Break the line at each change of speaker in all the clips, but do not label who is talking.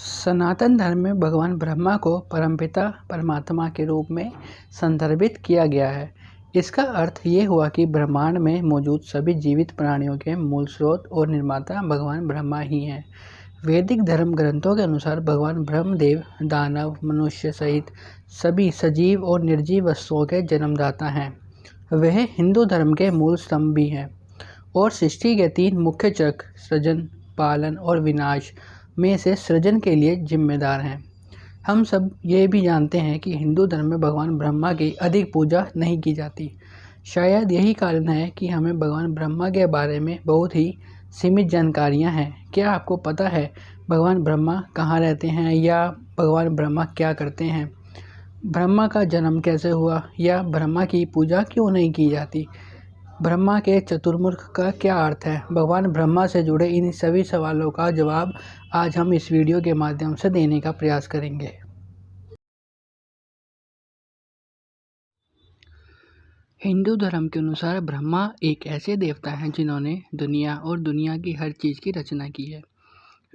सनातन धर्म में भगवान ब्रह्मा को परमपिता परमात्मा के रूप में संदर्भित किया गया है। इसका अर्थ ये हुआ कि ब्रह्मांड में मौजूद सभी जीवित प्राणियों के मूल स्रोत और निर्माता भगवान ब्रह्मा ही हैं। वैदिक धर्म ग्रंथों के अनुसार भगवान ब्रह्मदेव दानव, मनुष्य सहित सभी सजीव और निर्जीव वस्तुओं के जन्मदाता हैं। वह हिंदू धर्म के मूल स्तंभ भी हैं और सृष्टि के 3 मुख्य चक्र सृजन, पालन और विनाश में से सृजन के लिए जिम्मेदार हैं। हम सब ये भी जानते हैं कि हिंदू धर्म में भगवान ब्रह्मा की अधिक पूजा नहीं की जाती। शायद यही कारण है कि हमें भगवान ब्रह्मा के बारे में बहुत ही सीमित जानकारियां हैं। क्या आपको पता है भगवान ब्रह्मा कहाँ रहते हैं या भगवान ब्रह्मा क्या करते हैं? ब्रह्मा का जन्म कैसे हुआ या ब्रह्मा की पूजा क्यों नहीं की जाती? ब्रह्मा के चतुर्मुख का क्या अर्थ है? भगवान ब्रह्मा से जुड़े इन सभी सवालों का जवाब आज हम इस वीडियो के माध्यम से देने का प्रयास करेंगे। हिंदू धर्म के अनुसार ब्रह्मा एक ऐसे देवता हैं जिन्होंने दुनिया और दुनिया की हर चीज़ की रचना की है।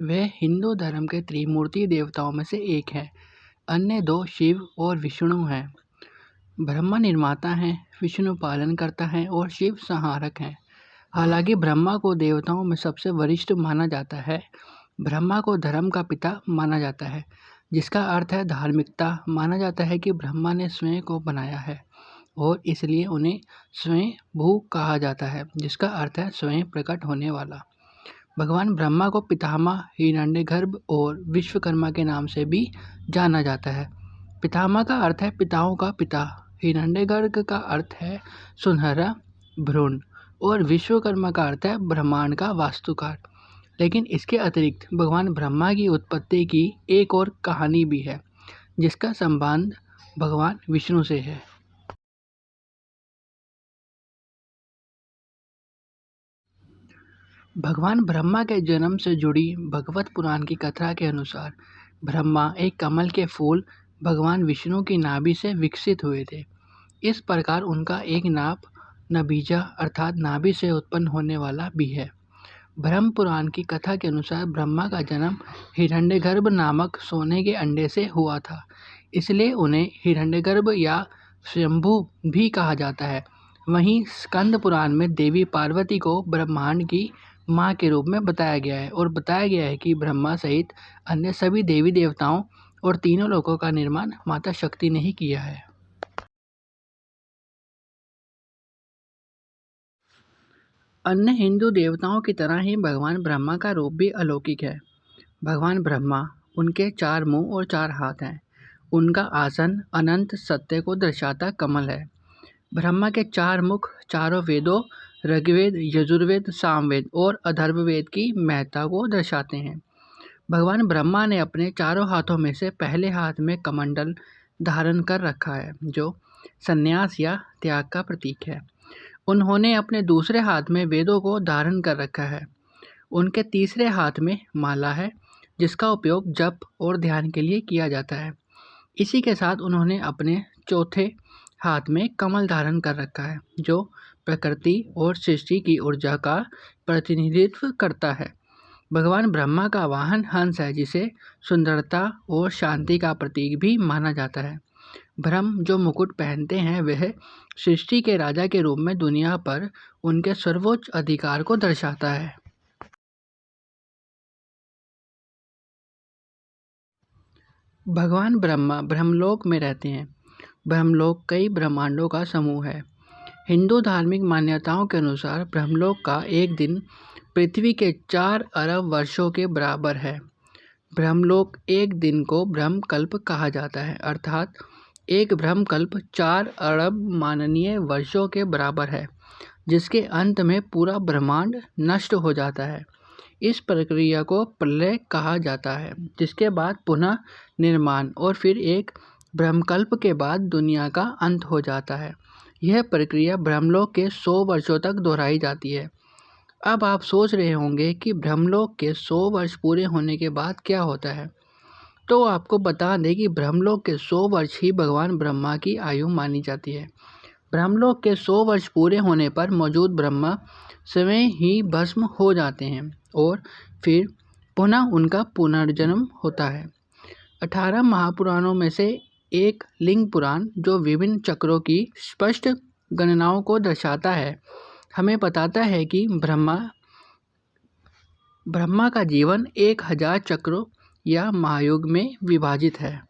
वह हिंदू धर्म के त्रिमूर्ति देवताओं में से एक है। अन्य 2 शिव और विष्णु हैं। ब्रह्मा निर्माता हैं, विष्णु पालन करता है और शिव संहारक हैं। हालांकि ब्रह्मा को देवताओं में सबसे वरिष्ठ माना जाता है। ब्रह्मा को धर्म का पिता माना जाता है, जिसका अर्थ है धार्मिकता। माना जाता है कि ब्रह्मा ने स्वयं को बनाया है और इसलिए उन्हें स्वयं भू कहा जाता है, जिसका अर्थ है स्वयं प्रकट होने वाला। भगवान ब्रह्मा को पितामह, हिरण्यगर्भ और विश्वकर्मा के नाम से भी जाना जाता है। पितामह का अर्थ है पिताओं का पिता, हिरण्यगर्भ का अर्थ है सुनहरा भ्रूण और विश्वकर्मा का अर्थ है ब्रह्मांड का वास्तुकार। लेकिन इसके अतिरिक्त भगवान ब्रह्मा की उत्पत्ति की एक और कहानी भी है, जिसका संबंध भगवान विष्णु से है। भगवान ब्रह्मा के जन्म से जुड़ी भगवत पुराण की कथा के अनुसार ब्रह्मा एक कमल के फूल भगवान विष्णु की नाभि से विकसित हुए थे। इस प्रकार उनका एक नाभ नभीजा अर्थात नाभि से उत्पन्न होने वाला भी है। ब्रह्म पुराण की कथा के अनुसार ब्रह्मा का जन्म हिरण्यगर्भ नामक सोने के अंडे से हुआ था, इसलिए उन्हें हिरण्यगर्भ या स्वयंभू भी कहा जाता है। वहीं स्कंद पुराण में देवी पार्वती को ब्रह्मांड की माँ के रूप में बताया गया है और बताया गया है कि ब्रह्मा सहित अन्य सभी देवी देवताओं और तीनों लोकों का निर्माण माता शक्ति ने ही किया है। अन्य हिंदू देवताओं की तरह ही भगवान ब्रह्मा का रूप भी अलौकिक है। भगवान ब्रह्मा, उनके 4 मुंह और 4 हाथ हैं। उनका आसन अनंत सत्य को दर्शाता कमल है। ब्रह्मा के 4 मुख चारों वेदों ऋग्वेद, यजुर्वेद, सामवेद और अथर्ववेद की महत्ता को दर्शाते हैं। भगवान ब्रह्मा ने अपने चारों हाथों में से पहले हाथ में कमंडल धारण कर रखा है, जो संन्यास या त्याग का प्रतीक है। उन्होंने अपने दूसरे हाथ में वेदों को धारण कर रखा है। उनके तीसरे हाथ में माला है, जिसका उपयोग जप और ध्यान के लिए किया जाता है। इसी के साथ उन्होंने अपने चौथे हाथ में कमल धारण कर रखा है, जो प्रकृति और सृष्टि की ऊर्जा का प्रतिनिधित्व करता है। भगवान ब्रह्मा का वाहन हंस है, जिसे सुंदरता और शांति का प्रतीक भी माना जाता है। ब्रह्म जो मुकुट पहनते हैं, वह सृष्टि के राजा के रूप में दुनिया पर उनके सर्वोच्च अधिकार को दर्शाता है। भगवान ब्रह्मा ब्रह्मलोक में रहते हैं। ब्रह्मलोक कई ब्रह्मांडों का समूह है। हिंदू धार्मिक मान्यताओं के अनुसार ब्रह्मलोक का एक दिन पृथ्वी के 4 अरब वर्षों के बराबर है। ब्रह्मलोक एक दिन को ब्रह्मकल्प कहा जाता है, अर्थात एक ब्रह्मकल्प 4 अरब माननीय वर्षों के बराबर है, जिसके अंत में पूरा ब्रह्मांड नष्ट हो जाता है। इस प्रक्रिया को प्रलय कहा जाता है, जिसके बाद पुनः निर्माण और फिर एक ब्रह्मकल्प के बाद दुनिया का अंत हो जाता है। यह प्रक्रिया ब्रह्मलोक के 100 वर्षों तक दोहराई जाती है। अब आप सोच रहे होंगे कि ब्रह्मलोक के 100 वर्ष पूरे होने के बाद क्या होता है। तो आपको बता दें कि ब्रह्मलोक के 100 वर्ष ही भगवान ब्रह्मा की आयु मानी जाती है। ब्रह्मलोक के 100 वर्ष पूरे होने पर मौजूद ब्रह्मा स्वयं ही भस्म हो जाते हैं और फिर पुनः उनका पुनर्जन्म होता है। 18 महापुराणों में से एक लिंग पुराण, जो विभिन्न चक्रों की स्पष्ट गणनाओं को दर्शाता है, हमें बताता है कि ब्रह्मा का जीवन 1000 चक्रों या महायुग में विभाजित है।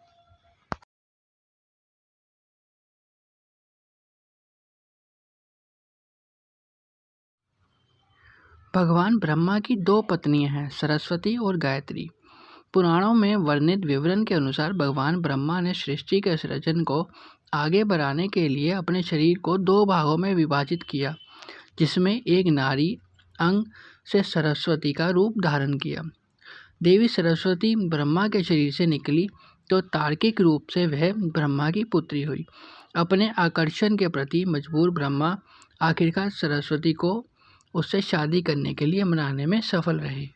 भगवान ब्रह्मा की 2 पत्नियां हैं, सरस्वती और गायत्री। पुराणों में वर्णित विवरण के अनुसार भगवान ब्रह्मा ने सृष्टि के सृजन को आगे बढ़ाने के लिए अपने शरीर को 2 भागों में विभाजित किया, जिसमें एक नारी अंग से सरस्वती का रूप धारण किया। देवी सरस्वती ब्रह्मा के शरीर से निकली तो तार्किक रूप से वह ब्रह्मा की पुत्री हुई। अपने आकर्षण के प्रति मजबूर ब्रह्मा आखिरकार सरस्वती को उससे शादी करने के लिए मनाने में सफल रहे।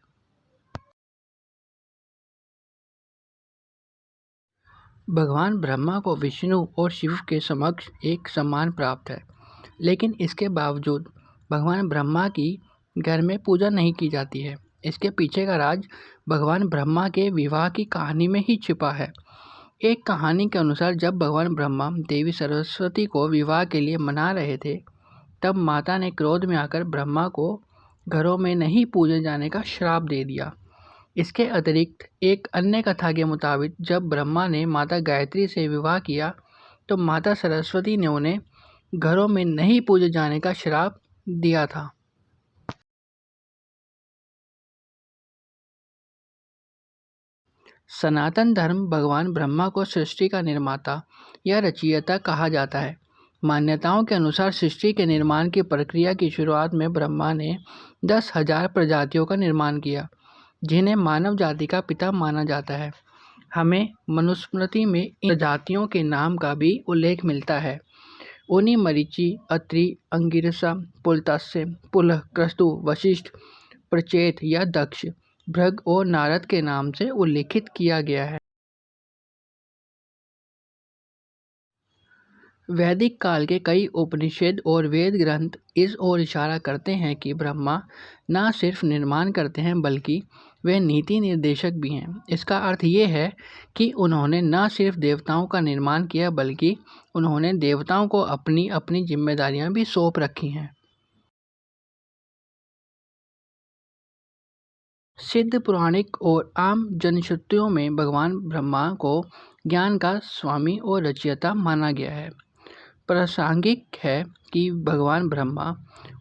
भगवान ब्रह्मा को विष्णु और शिव के समक्ष एक सम्मान प्राप्त है, लेकिन इसके बावजूद भगवान ब्रह्मा की घर में पूजा नहीं की जाती है। इसके पीछे का राज भगवान ब्रह्मा के विवाह की कहानी में ही छिपा है। एक कहानी के अनुसार जब भगवान ब्रह्मा देवी सरस्वती को विवाह के लिए मना रहे थे, तब माता ने क्रोध में आकर ब्रह्मा को घरों में नहीं पूजे जाने का श्राप दे दिया। इसके अतिरिक्त एक अन्य कथा के मुताबिक जब ब्रह्मा ने माता गायत्री से विवाह किया तो माता सरस्वती ने उन्हें घरों में नहीं पूजे जाने का श्राप दिया था। सनातन धर्म भगवान ब्रह्मा को सृष्टि का निर्माता या रचयिता कहा जाता है। मान्यताओं के अनुसार सृष्टि के निर्माण की प्रक्रिया की शुरुआत में ब्रह्मा ने 10,000 प्रजातियों का निर्माण किया, जिन्हें मानव जाति का पिता माना जाता है। हमें मनुस्मृति में इन प्रजातियों के नाम का भी उल्लेख मिलता है। उन्हीं मरीचि, अत्रि, अंगिरसा, पुलत्स्य, पुलह, क्रतु, वशिष्ठ, प्रचेत या दक्ष, भृग और नारद के नाम से उल्लेखित किया गया है। वैदिक काल के कई उपनिषद और वेद ग्रंथ इस ओर इशारा करते हैं कि ब्रह्मा न सिर्फ निर्माण करते हैं बल्कि वे नीति निर्देशक भी हैं। इसका अर्थ ये है कि उन्होंने न सिर्फ देवताओं का निर्माण किया बल्कि उन्होंने देवताओं को अपनी अपनी जिम्मेदारियां भी सौंप रखी हैं। सिद्ध पौराणिक और आम जनश्रुतियों में भगवान ब्रह्मा को ज्ञान का स्वामी और रचयिता माना गया है। प्रासंगिक है कि भगवान ब्रह्मा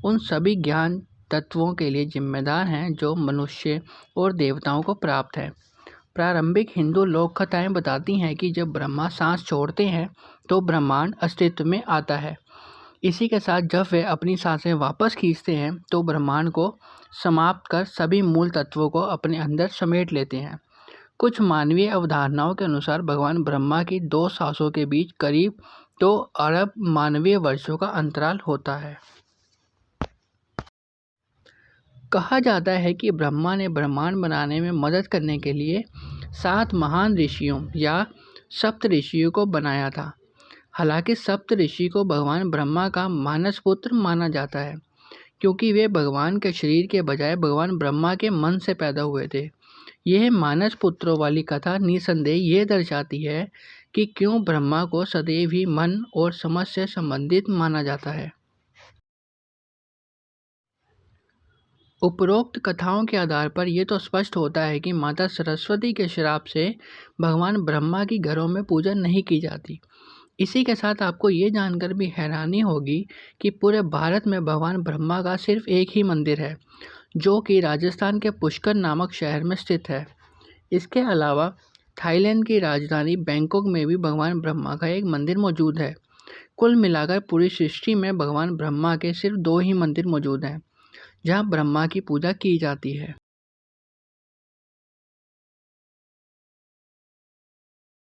उन सभी ज्ञान तत्वों के लिए जिम्मेदार हैं जो मनुष्य और देवताओं को प्राप्त है। प्रारंभिक हिंदू लोक कथाएं बताती हैं कि जब ब्रह्मा सांस छोड़ते हैं तो ब्रह्मांड अस्तित्व में आता है। इसी के साथ जब वे अपनी सांसें वापस खींचते हैं तो ब्रह्मांड को समाप्त कर सभी मूल तत्वों को अपने अंदर समेट लेते हैं। कुछ मानवीय अवधारणाओं के अनुसार भगवान ब्रह्मा की 2 सांसों के बीच करीब 2 अरब मानवीय वर्षों का अंतराल होता है। कहा जाता है कि ब्रह्मा ने ब्रह्मांड बनाने में मदद करने के लिए 7 महान ऋषियों या सप्त ऋषियों को बनाया था। हालांकि सप्त ऋषि को भगवान ब्रह्मा का मानस पुत्र माना जाता है, क्योंकि वे भगवान के शरीर के बजाय भगवान ब्रह्मा के मन से पैदा हुए थे। यह मानस पुत्रों वाली कथा निसंदेह ये दर्शाती है कि क्यों ब्रह्मा को सदैव ही मन और समझ से संबंधित माना जाता है। उपरोक्त कथाओं के आधार पर यह तो स्पष्ट होता है कि माता सरस्वती के श्राप से भगवान ब्रह्मा की घरों में पूजा नहीं की जाती। इसी के साथ आपको ये जानकर भी हैरानी होगी कि पूरे भारत में भगवान ब्रह्मा का सिर्फ एक ही मंदिर है, जो कि राजस्थान के पुष्कर नामक शहर में स्थित है। इसके अलावा थाईलैंड की राजधानी बैंकॉक में भी भगवान ब्रह्मा का एक मंदिर मौजूद है। कुल मिलाकर पूरी सृष्टि में भगवान ब्रह्मा के सिर्फ 2 ही मंदिर मौजूद हैं, जहाँ ब्रह्मा की पूजा की जाती है।